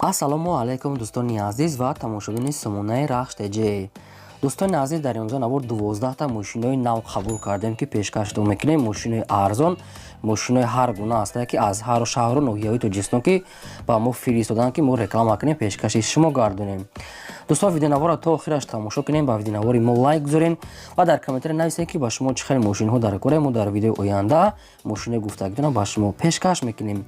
ассалому алайкум дӯстони азиз ва тамошобини Сумунаи Рахш ТЖ. дӯстони азиз, дар имрӯза навор 12та мошинои нав қабул кардем ки пешкашдо мекунем. Мошинои арзон, мошинои ҳар гуна ҳастанд ки аз ҳар шаҳру ноҳияҳои Тоҷикистон ки ба мо фиристоданд ки мо реклама кунем, пешкаши шумо гардонем. дӯстон, видеонавора то охираш тамошо кунем, ба видеонавори мо лайк гузорен ва дар комментаре нависем ки ба шумо чӣ хеле мошинҳо дар кора. Мо дар видеои оянда мошинои гуфтагидона ба шумо пешкаш мекунем.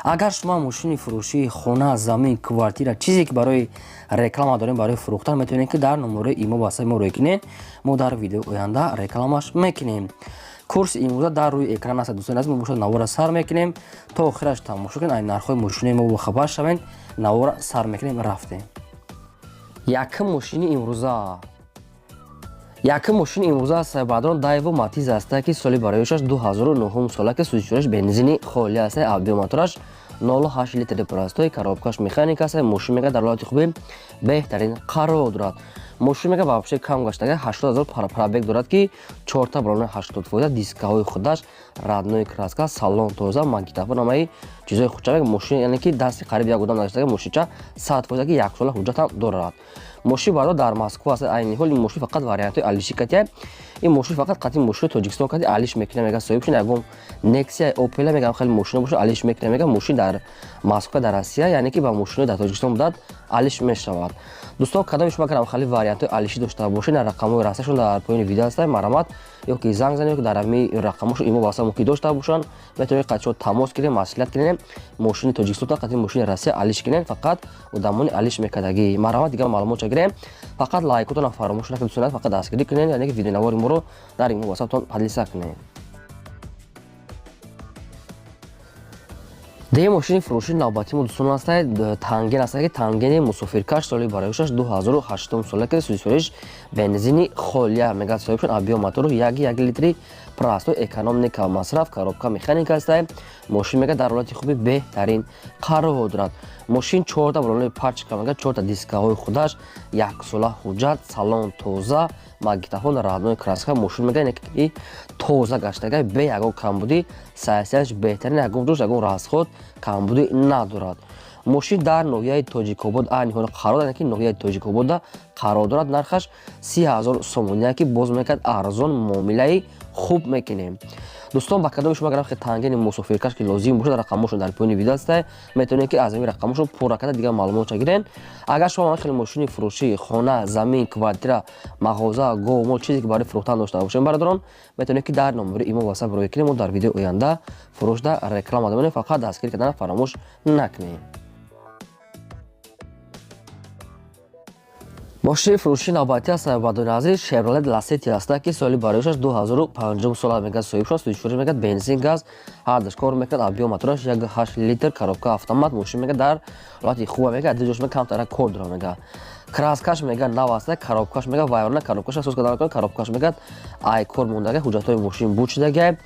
агар шумо мошини фурӯшии хона, замин, квартира, чизе ки барои реклама дорем, барои фурӯхтан, метавонем ки дар номерои имо ба мо рекунем. Мо дар видеои оянда рекламаш мекунем. курси имрӯза дар рӯи экран аст. дӯстони азиз, мо бошад навора сар мекунем то охираш тамошо кунем. айн нархҳои мошинои мо бохабар шавем. навора сар мекунем, рафтем. Якум мошини имрӯза. Якум мошини имрӯза Сайбадрон Дайво Матиз аст ки соли барояшаш 2009 сола ки сӯзишвораш бензини холӣ аст. авиамотораш 0.8 литри простой, коробкаш механика аст. мошин мега дар ҳолати хуби беҳтарин қарор дорад. мошин мега вообще кам гаштага 80000 пробег дорад ки 4 балони 80%, дискаҳои худаш, раднои краска, салон тоза, магнитофон, ҳамаи чизои худча. мошин яъне ки дасти қариб як одам даштага мошинча 100% ки 1 сола ҳуҷҷат ҳам дорад. мошин бардо дар Москва аст. айни ҳол ин мошин фақат вариантои алиши катия. ин мошин фақат қатъи мошини Тоҷикистон кати алиш мекуна. мега соҳибшин ягон Nexia, Opel мега хеле мошина боша алиш мекуна. мега мошин дар Москва дар Россия, яъне ки ба мошинои дар Тоҷикистон будад алиш мешавад. дӯстон, кадоми шумо агар хеле вариантои алиши дошта бошед, рақамҳои расмашон дар поёни видео ҳастанд. марамат ё ки занг занед, ё ки дар ҳамин рақамҳошон имо васамо ки дошта бошанд, метавонед қатъи тамос гирем, маслиҳат гирем. мошини Тоҷикистон қатъи мошини Россия алиш гирем. фақат одамони алиш мекардагӣ. марамат дигар маълумота гирем. фақат лайкотона фаромӯш накунед. дӯстон, фақат дастгирӣ кунед, яъне ки видеонавори моро дар имо васатон подлиса кунед. де мошини фурӯши навбати мо дӯстон аст. танген аст ки тангени мусофиркаш соли барояшаш 2008 сола ки сӯзишвориш бензини холия мега соҳибшон авиамотор 1 литри простой, экономика масраф, коробка механика аст. мошин мега дар ҳолати хуби беҳтарин қарор дорад. мошин 4 балони пачка мега 4 дискаҳои худаш, 1 сола ҳуҷҷат, салон тоза, магнитофон, раднои краска. мошин мега ки тоза гаштага бе ягон камбудӣ, сайсияш беҳтарин, ягон ҷӯш, ягон расход камбудӣ надорад. мошин дар ноҳияи Тоҷикобод айни ҳол қарор дорад, ки ноҳияи Тоҷикобода қарор дорад. нархаш 30000 сомон, ки боз мекард арзон, муомилаи хуб мекунем. дӯстон, ба кадоми шумо агар тангени мусофиркаш ки лозим бошад, рақамошон дар поёни видео аст. метавонед ки аз ин рақамошон пурра карда дигар маълумота гирен. агар шумо хеле мошини фурӯшии хона, замин, квартира, мағоза, гов, мол чизе ки барои фурӯхтан дошта бошем бародарон, метавонед ки дар номери имо васаб рӯй кунем. мо дар видеои оянда фурӯшда реклама дорем. фақат дастгирӣ кардана фаромӯш накунем. мошини фурӯши навбатӣ аст. бадони азиз, Chevrolet Lacetti аст ки соли барояшаш 2005 сола мега соҳибшон сӯзишвориш мега бензин, газ, ҳардаш кор мекард. авиамотораш 1.8 литр, коробка автомат. мошин мега дар ҳолати хуба мега адиҷош мега камтара кор дора мега. краскаш мега нав аст. коробкаш мега вайрона, коробкаш асос кардан мекунад. коробкаш мега айкор мондага, ҳуҷҷатҳои мошин бучидага.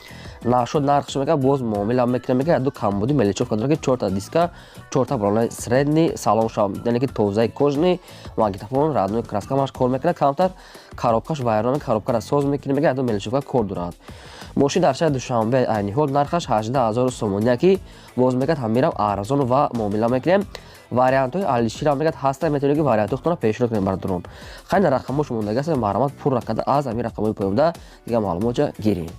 нашуд нархш мега боз муомила мекунад. мега яду камбуди меличовка дора ки 4 диска, 4 балони средни, салонша яъне ки тозаи кожни, магнитофон, раднои краскамаш кор мекунад. камтар коробкаш вайрона, коробкара соз мекунад. мега яду меличовка кор дорад. мошин дар шаҳри Душанбе айни ҳол нархаш 18000 сомон, ки боз мекард ҳамирам арзон ва муомила мекунем. вариантҳои алишира мегад ҳаста. метавонед ки вариантҳоятона пешниҳод кунем бародарон. хайна рақамош мондага аст. марамат пурра карда аз ҳамин рақамҳои поёмда дигар маълумота гирем.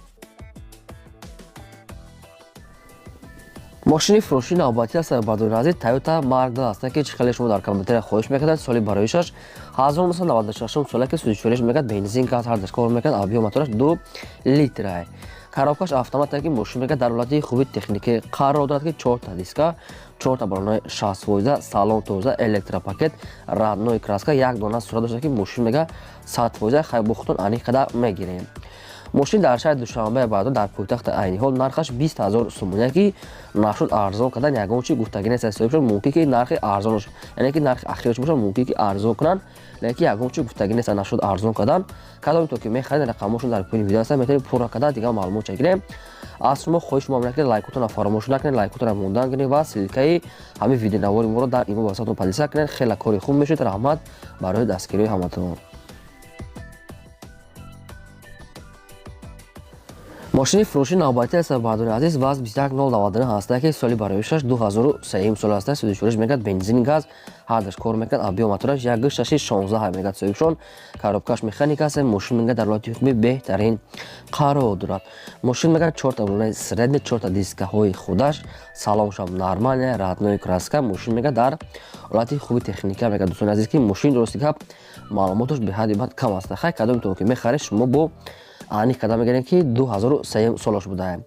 мошини фурӯши навбатӣ аст. бадони азиз, Toyota Mark аст ки чӣ хеле шумо дар комментаре хоҳиш мекардед. соли барояшаш 1996 сола ки сӯзишвориш мекард бензин, газ, ҳардаш кор мекард. авиамотораш 2 литр. коробкаш автомат ки мошин мега дар ҳолати хуби техникӣ қарор дорад ки 4 диска, 4 балони 60%, салон тоза, электропакет, раднои краска, як дона сура дошта ки мошин мега 100% хайбухтон аниқада мегирем. мошин дар шаҳри Душанбе баъдо дар пойтахти айни ҳол нархаш 20000 сомон, ки нашуд арзон кардан ягон чи гуфтагӣ нест. соҳибшон мумкин ки нархи арзонош, яъне ки нархи ахирош бошад, мумкин ки арзон кунанд, лекин ягон чи гуфтагӣ нест. нашуд арзон кардан кадоми то ки мехаред рақамошон дар поёни видео аст. метавонед пурра карда дигар маълумота гирем. аз шумо хоҳиш мекунем лайкотона фаромӯш накунед, лайкотона мондан гирем ва силкаи ҳамин видеонавори моро дар имо васатон подлиса кунед. хеле кори хуб мешавед. раҳмат барои дастгирии ҳаматон. ماشین فروشی نوبتی است بردار عزیز وز 21099 هسته که سالی برایشش 2003 سال است. سودش میگد بنزین گاز هر دش کار میکرد آبی و موتورش 1.16 میگد سویشون کاروبکاش مکانیک است. ماشین میگد در حالت خوبی بهترین قرار دارد. ماشین میگد 4 تا بلند سرد 4 تا دیسک های خودش سالونش هم نرمال رادنوی کراسکا. ماشین میگد در حالت خوبی تکنیکی میگد دوستان عزیز که ماشین درستی که معلوماتش به حدی بد کم است. خیلی کدام تو که میخرید شما با آنی کدام میگن که 2003 سالش بوده.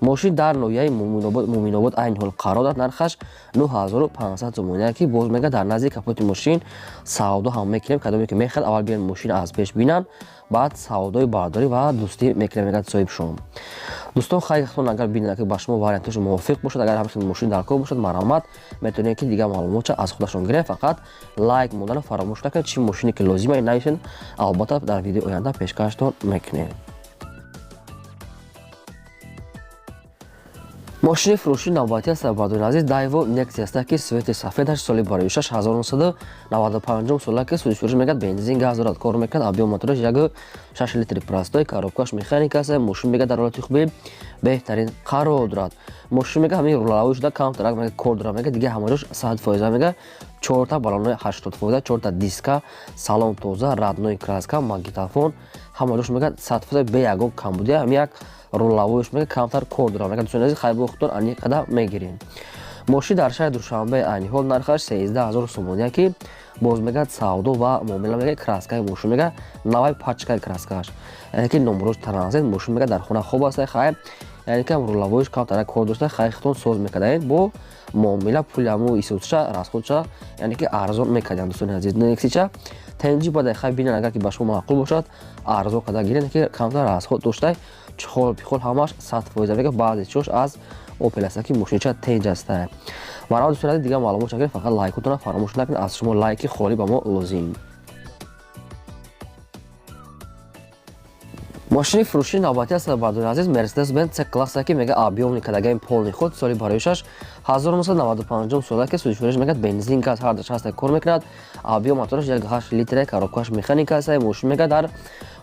ماشین در نوعیه مومین‌آباد این حال قرار دارد. نرخش 9500 تومان که باز میگه در نزدیک کاپوت ماشین سودا هم میکنیم. کدامی که میخواد اول بیان ماشین از پیش بینن بعد سودای برداری و دوستی میکنیم میگه صاحب شما. دوستان خیلی خطون اگر ببینید که با شما واریانتش موافق باشد اگر همین ماشین در کار باشد مرامت میتونید که دیگه معلومات از خودشون گرفت. فقط لایک موندن فراموش نکنید. چی ماشینی که لازمه نایشن البته در ویدیو آینده پیشکشتون میکنیم. ماشین فروشی نوبتی است بردار عزیز دایو نکسی است که سویت سفیدش سالی برایشش 1995 سال که سودش میگد بنزین گاز دارد کار میکرد آبی و موتورش 6 لیتر پلاستیک کاروبکاش مکانیک است. ماشین میگه در حالت خوبی بهترین قرار دارد. ماشین میگه همین رولاوش دا کانتر میگه کور دارد میگه دیگه همونش 100% میگه 4 تا بالون 80% 4 تا دیسک سالن توزه رادنوی کراسکا ماگنیتوفون همونش میگه 100% به یگو کم بوده. هم یک رولавош میگه کمتر کور دارم میگه دوستان عزیز خیلی وقتون انی قدم میگیرین. ماشین در شهر دوشنبه انی حال نرخش 13000 سومون که باز میگه سودا و معامله میگه کراسکای ماشین میگه نوای پاچکای کراسکاش یعنی که نمروش ترانزیت ماشین میگه در خونه خوب است. خیلی یعنی که رولавоش کمتر کور داشته خیلی خطون سوز میکنه با معامله پولامو ایسوتشا راسخوتشا یعنی که ارزان میکنه دوستان عزیز. نکسیچا تنجی باید خیلی ببینن اگر که با شما معقول باشد ارزان قدر گیرین که کمتر راسخوت داشته چخول پیخول همش 100% میگه بعضی چوش از اوپل است که ماشین چه تنج است. برای دوستان دیگه معلومات چگه فقط لایکتون فراموش نکنید. از شما لایک خالی با ما لازم. ماشین فروشی نوبتی است بردار عزیز مرسدس بنز C کلاس که میگه آبیوم کداگیم پولنی خود سالی برایشش 1995 سال که سویچش میگه بنزین گاز هر دش هست کار میکند. آبیوم موتورش 1.8 لیتر کاروبکاش مکانیک است. ماشین میگه در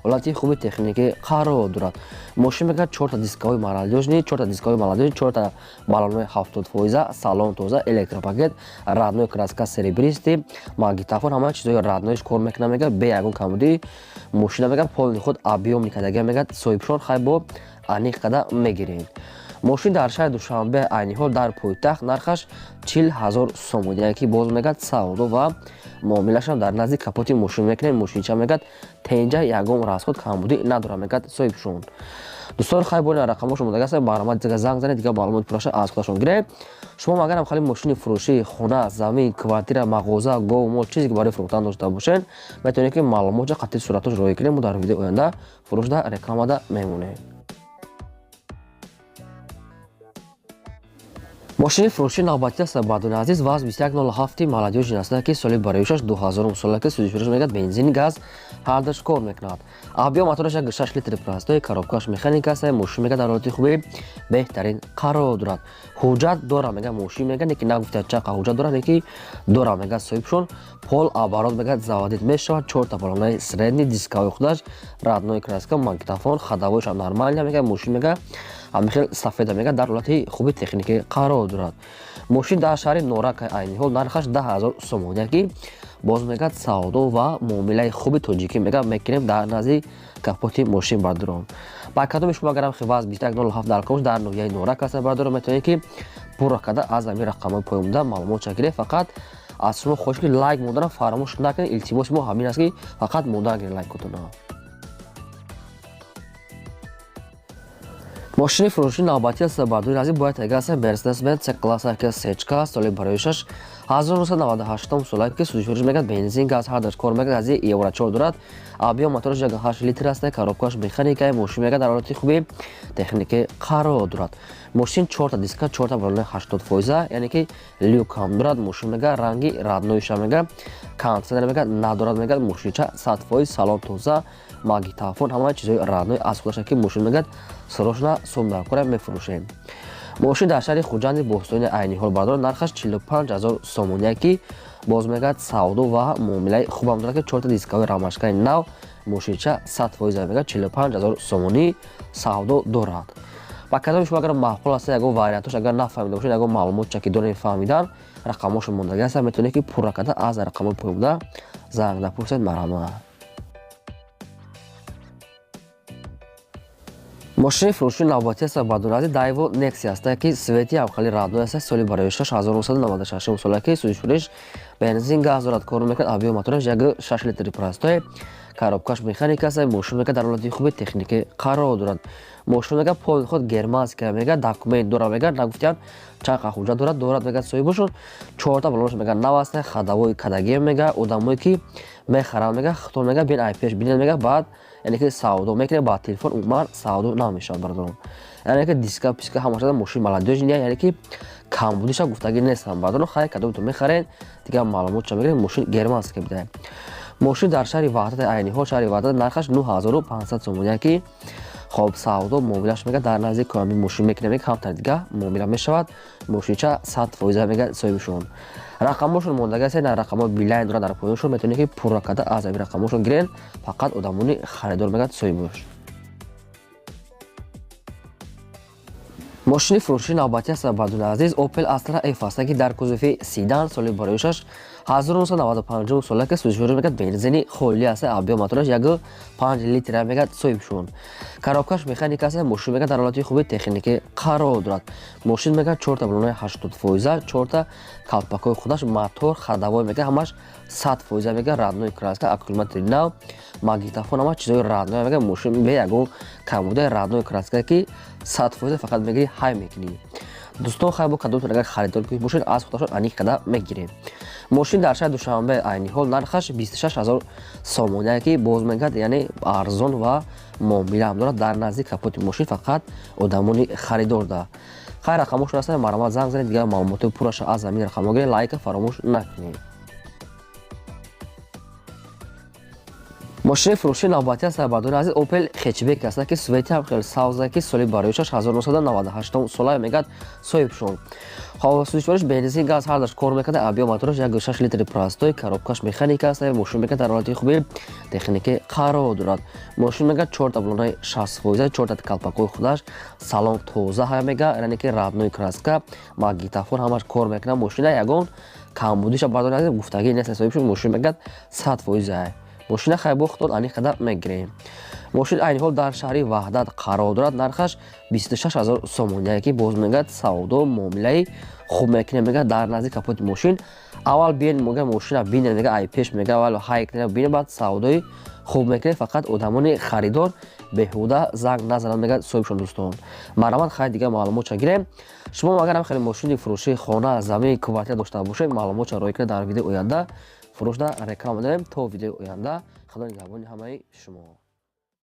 حالت خوبی تکنیکی قرار دارد. ماشین میگه 4 تا دیسک های مالادیوژنی 4 تا دیسک های مالادیوژنی 4 تا بالون 70% سالن توزه الکتروپاکت رادنوی کراسکا سریبریستی ماگنیتوفون همه چیزای رادنویش کار میکنه میگه به یگون کمودی. ماشین میگه پول خود آبیوم میکداگه میگه صاحبشون خیلی با انی قدم میگیرین. ماشین در شهر دوشنبه عینی حال در پایتخت نرخش 40000 سوم که باز میگه سودا و معاملهش هم در نزدیک کاپوت ماشین میکنه. ماشین چه میگه تنجا یگم راسخوت کمبودی نداره میگه صاحبشون. دوستان خیلی با رقمش مونده است برنامه دیگه زنگ زنید دیگه معلومات پروشه از خودشون گیره. شما اگر هم خالی ماشین فروشی خونه زمین کوارتیر مغازه گو مول چیزی که برای فروختن داشته باشین میتونید که معلومات قطعی صورتش روی کنید. ما در ویدیو آینده فروش ده رکلام ده میمونه. ماشین فروشی نوبتی است بردار عزیز وز 2107 مالادیوژ است که سالی برایشش 2000 سال که سودش میگه بنزین گاز هر دش کار میکند. آبی و موتورش 6 لیتر پلاستیک کاروبکاش مکانیک است. ماشین میگه در حالت خوبی بهترین قرار دارد. حجت داره میگه ماشین میگه که نگفته چه حجت داره که داره میگه صاحبشون پول آبارات میگه زوادید میشه 4 تا بالون سرنی دیسکای خودش رادنوی کراسکا ماگنیتوفون خداویش هم نرمال میگه. ماشین میگه همین سفید میگه در حالت خوبی تکنیکی قرار دارد. ماشین در شهر نورک عینی حال نرخش 10000 سوم که باز میگه سودا و معامله خوبی تاجیکی میگه میکنیم در نزدیک کاپوت ماشین بردارم. با کدام شما اگر خواست 21007 در کاش در نوعیه نورک است بردارم میتونید که پورا کده از همین رقم پایونده معلومات چگیره. فقط از شما خوش که لایک موندن فراموش نکنید. التماس ما همین است که فقط موندن لایک کنید. ماشین فروشی نوبتی است بردار عزیز باید اگر است مرسدس بنز C کلاس که سچکا سالی برایشش 1998 سال که سویچش میگه بنزین گاز هر دش کار میگه از یورو 4 دارد. آبی و موتورش 1.8 لیتر است کاروبکاش مکانیکی. ماشین میگه در حالت خوبی تکنیکی قرار دارد. ماشین 4 تا دیسک 4 تا بالون 80% یعنی که لیو کام دارد. ماشین میگه رنگی رادنویش میگه کانسل میگه ندارد میگه ماشین چه 100% سالن توزه ماگنیتوفون همه چیزای رادنوی از خودش که ماشین میگه سروشنا سومدار کنه میفروشه. ماشین در شهر خوجند بوستانی عینی حال بردار نرخش 45000 سوم که باز میگه سودا و معامله خوبم داره که 4 تا دیسکای راماشکای نو мошинча 100% мега 45000 сомонӣ савдо дорад. ба каломи шумо агар маъқул аст ягон вариантош агар нафаҳмида бошед ягон маълумотча ки доред фаҳмидан рақамошо мондаги аст метавонед ки пурра карда аз рақамои пойбуда занг напурсед. Марҳамат. мошини фурӯшии навбатӣ аст ба дуназӣ Daewoo Nexia аст ки свети авқали радной аст. соли барои 6996 сола ки сӯзишвориш бензин газ дорад, кор мекунад. Авио мотораш 6 литри простой, коробкаш механика аст. мошин дар ҳолати хуби техникӣ қарор дорад. мошин мега пои худ германска мега документ дорад мега нагуфтиян чақа ҳуҷҷат дорад мега соҳибошон 4 балонаш мега нав аст. хадавои кадагӣ мега одамое ки мехаранд мега хитон мега бин айпеш бинед мега баъд яъне ки савдо мекунед ба телефон умуман савдо намешавад бардорам. яъне ки диска писка ҳамаша мошин молодёж ния яъне ки камбудиша гуфтагӣ нестам бардорам. хай кадомтон мехаред дига маълумотша мегиред. мошин германска бида. мошин дар шаҳри ваҳдат айни ҳол шаҳри ваҳдат нархаш 9500 сомон ки хоб савдо муомилаш мега дар назди кӯами мошин мекунем мега ҳамтар дига муомила мешавад. мошинча 100% мега соҳибшон. рақамошон мондаги аст. на рақамои билайн дорад дар поёншон метавонед ки пурра карда аз ами рақамошон гирен. фақат одамони харидор мега соҳибош. мошини фурӯшии навбатӣ аст бадуни азиз Opel Astra F аст ки дар кузуфи седан соли бароишаш 1995 сола ки сӯзишвориш мекард бензини холӣ аст. авио мотораш 5 литра мега соҳибшон. коробкаш механика аст. мошин мега дар ҳолати хуби техникӣ қарор дорад. мошин мега 4 балонои 80%, 4 калпакои худаш, мотор, хадавой мега ҳамаш 100% мега радной краска, аккумулятори нав, магнитофон ҳама чизои радной мега. мошин бе ягон камбудаи радной краска ки 100% фақат мегири ҳай мекунӣ. дӯстон хай бо кадомтон агар харидор кунед бошед аз худашон аниқ када мегирем. мошин дар шаҳри душанбе айни ҳол нархаш 26000 сомон ки боз мегӯяд яъне арзон ва муомила ҳам дорад. дар назди капоти мошин фақат одамони харидор да. хай рақамошон аст. марҳамат занг занед дига маълумоти пурраша аз замин рақамҳо гиред. лайка фаромӯш накунед. мошини фурӯшии навбатӣ аст ба дуназӣ Opel Hatchback аст ки свети ҳам хеле савз ки соли бароишаш 1998 сола мегад соҳибшон. сӯзишвориш бензин газ ҳар даш кор мекард. авио мотораш 6 литри простой, коробкаш механика аст. мошин мега дар ҳолати хуби техникӣ қарор дорад. мошин мега 4 балонои 60%, 4 калпакои худаш, салон тоза ҳай мега яъне ки радной краска, магнитофон ҳамаш кор мекунад. мошина ягон камбудиша бардорад гуфтагӣ нест соҳибшон. мошин мега 100%. мошина хайбо худод аниқ када мегирем. мошин айни ҳол дар шаҳри ваҳдат қарор дорад. нархаш 26000 сомон ки боз мегӯяд савдо муомилаи хуб мекунем мега. дар назди капоти мошин аввал биен мега мошина бинед мега айпеш мега аввал ҳай кунед бинед баъд савдои хуб мекунед. фақат одамони харидор беҳуда занг назананд мега соҳибшон. дӯстон марҳамат хай дига маълумотша гирем. шумо агар ҳам хеле мошини фурӯшии хона замин квартира дошта бошед маълумотша роя кунед. дар видеои оянда фурӯшда реклама дорем. то видеои оянда худо нигаҳбони ҳамаи шумо.